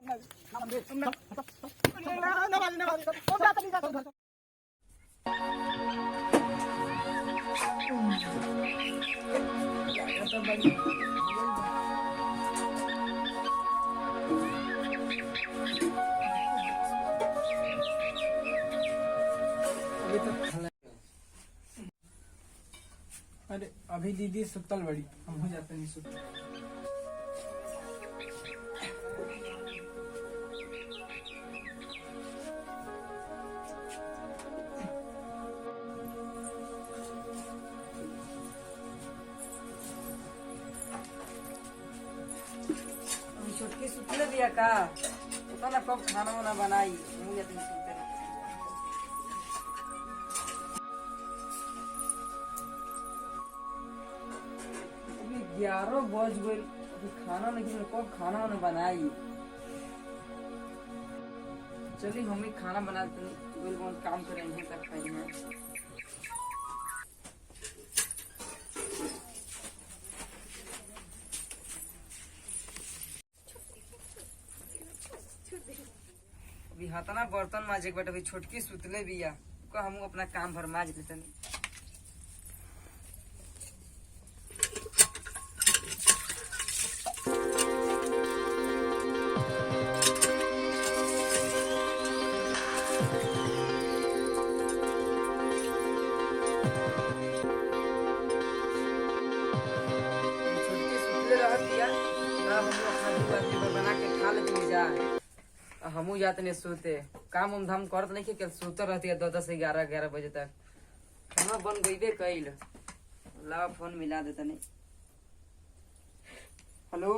अरे अभी दीदी सुतल बड़ी, हम हो जाते नहीं सुतल। छोटकी सुतले दिया का पता ना कब खाना वाना बनाई, हम जाते नहीं सुनते। अभी 11 बज गए, अभी खाना नहीं, कब खाना वाना बनाई। चलिए हम ही खाना बनाते हैं, काम करेंगे तब खाएंगे। अभी हाथना बर्तन माजे बट अभी छोटकी सुतले बिया का हम अपना काम भर माज लेते। छोटकी सुतले रह दिया हम अपना दू आदमी बना के खा लेते जा। हमू जाते नहीं सोते, काम उम धाम करत नहीं के सोते रहती है 10 से 11 बजे तक। खाना बन गई कैल, लावा फोन मिला देता नहीं। हेलो,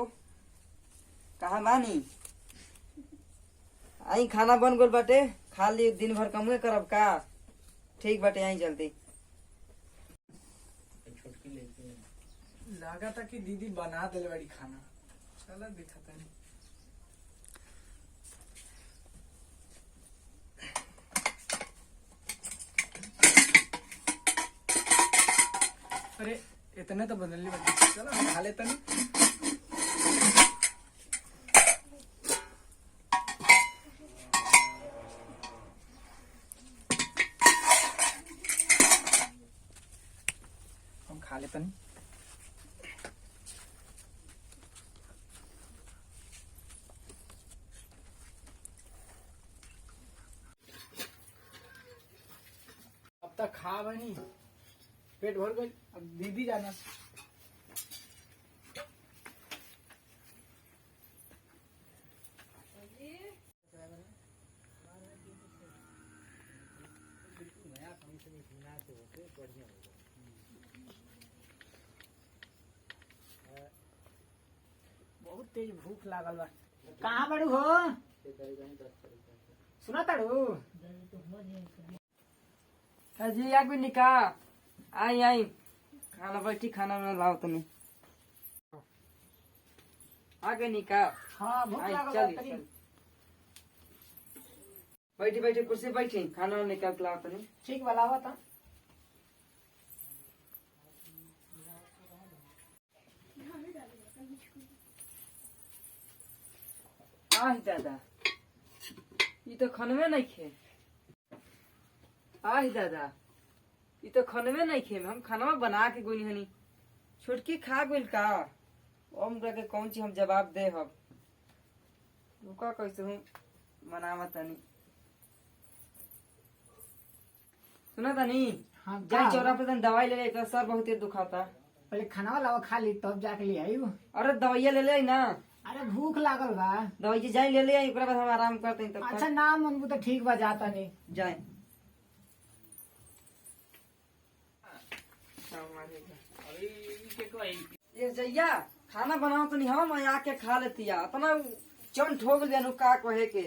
कहाँ बानी? आई खाना बन गल बाटे, खा ली। दिन भर कमुए करब का? ठीक बाटे, आई जल्दी। लगा था कि दीदी बना दिल बड़ी खाना, चलो दिखा नहीं। अरे इतने तो बदलनी पड़ती, चलो हम खा लेते नहीं। हम खा लेते नहीं। अब तक खा बनी, पेट भर गई, अब दीदी जाना। बहुत तेज भूख लागल बा। कहाँ बड़ू हो? सुना ताड़ू? जी आग भी निका, आई आई खाना बैठी, खाना में लाओ तुम्हें आगे निका। हाँ भूख आई लागल चल बा तनी। बैठी बैठी कुर्सी बैठी, खाना निकाल के लाओ तुम्हें। ठीक वाला हुआ था। आह दादा, ये तो खनवे नहीं खे। आह दादा, ये तो खनवे नहीं खे। हम खाना बना के गोनी हनी, छोटकी खा गई का? ओम के कौन चीज हम जवाब दे हम। रुका कैसे हूँ मनावा तनी। सुना तनी, हाँ जाई चौरा पे तनी दवाई ले ले, एकरा सर बहुत दुखाता। पहले खाना वाला खा ली तब जाके ले आई। अरे दवाइया ले ले ना, अरे भूख लागल बा। दवाई जाई ले ले, एकरा बाद हम आराम करते हैं तब अच्छा ना मनबू तो ठीक बा, जाता नहीं। जाए। ये जैया खाना बनाओ तो नहीं, हम आके खा लेती है। इतना चन ठोक लिया का कहे के।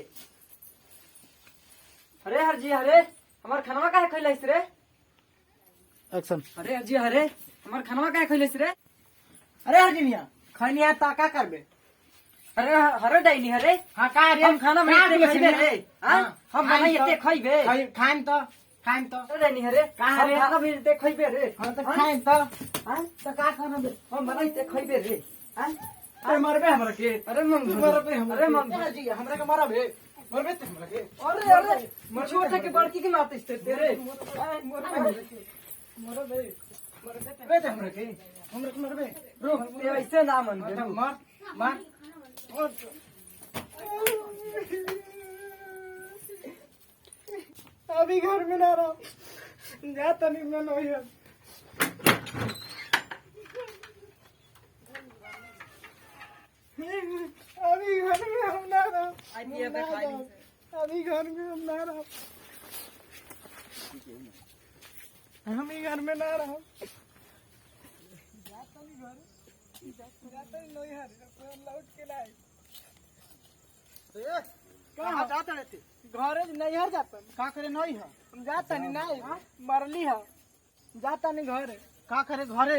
अरे हरजी हरे, हमार खाना काहे खैलाइस रे? एक्शन। अरे हरजी हरे, हमार खाना काहे खैलाइस रे? अरे हरजिनिया खनिया ता का करबे? अरे हरे डाइनी हरे। हाँ का रे? हम खाना में इतने खइबे रे। हां हम बनाई इतने खइबे। खाइम तो अरे डाइनी हरे, कहाँ रे? हम खाना में इतने खइबे रे। हां तो खाइम तो। हां तो का करबे? हम बनाई इतने खइबे रे। हां अरे मरबे हमरा के अरे मम मरबे अरे मम जी हमरा के मारबे मरबे ते हमरा के अरे अरे छोटा के बड़की के मारते थे तेरे मरबे मरबे ते हमरा के मरबे रुक ते ऐसे ना मन के मार मार अभी घर में ना रहो जाता नहीं मन हो अभी घर में हम ना रहो अभी घर में हम ना रहो हम ही घर में ना रहो जाता ही नहीं यार लौट के लाए कहाँ जाता रहते घरे नैहर जाता का करे नहीं है हम जाता नहीं मरली है जाता नहीं घरे का करे घरे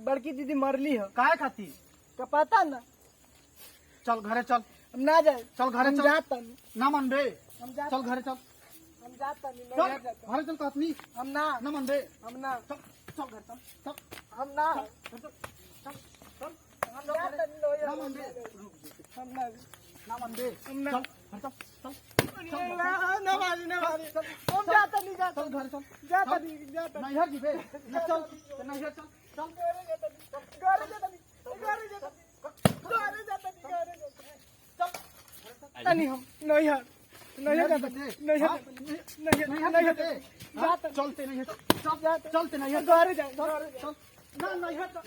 बड़की दीदी मरली है काय खाती का पता ना चल घरे चल हम ना जाए चल घरे चल जाता नहीं ना मन बे हम चल घरे चल हम जाता नहीं घरे चल कहतनी हम ना मन बे हम ना चल घर चल हम ना हम जाता नहीं ना मन बे हम ना मन बे हम ना हम जाता नहीं जाता चल घर चल जाता नहीं जाता नैहर जी बे चल नैहर चल चल घर जाता नहीं घर जाता नहीं हम नैहर नैहर जाता नैहर जाता चलते नहीं चलते नहीं घर चल ना नैहर चल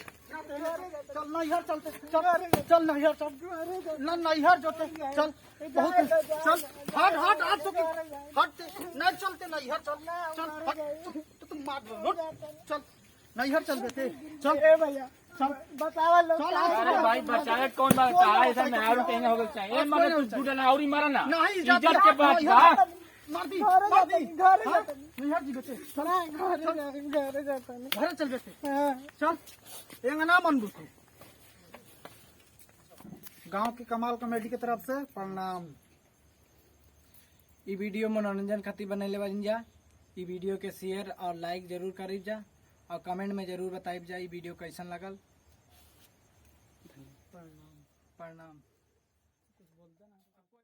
नैहर चलते चल नैहर चल ना नैहर जोते चल बहुत चल हट हट हट तो हट नहीं चलते नैहर चल चल तुम मार चल नैहर चल बेटे चल ए भैया बतावा लो अरे भाई बचावे कौन बात तारा ऐसा नहर टेंगे हो गया चाहिए मगर तू झूठा ना और ही मारा ना नहीं इज्जत के बात का मार दी घर नैहर जी बेटे चल घर जाता घर चल बेटे चल एंगा ना मन बुतू गांव की कमाल कॉमेडी की तरफ से प्रणाम। ई वीडियो मनोरंजन खातिर बनैले बानी जा। ई वीडियो के शेयर और लाइक जरूर करी जा और कमेंट में जरूर बताइब जा ई वीडियो कैसन लगल। प्रणाम।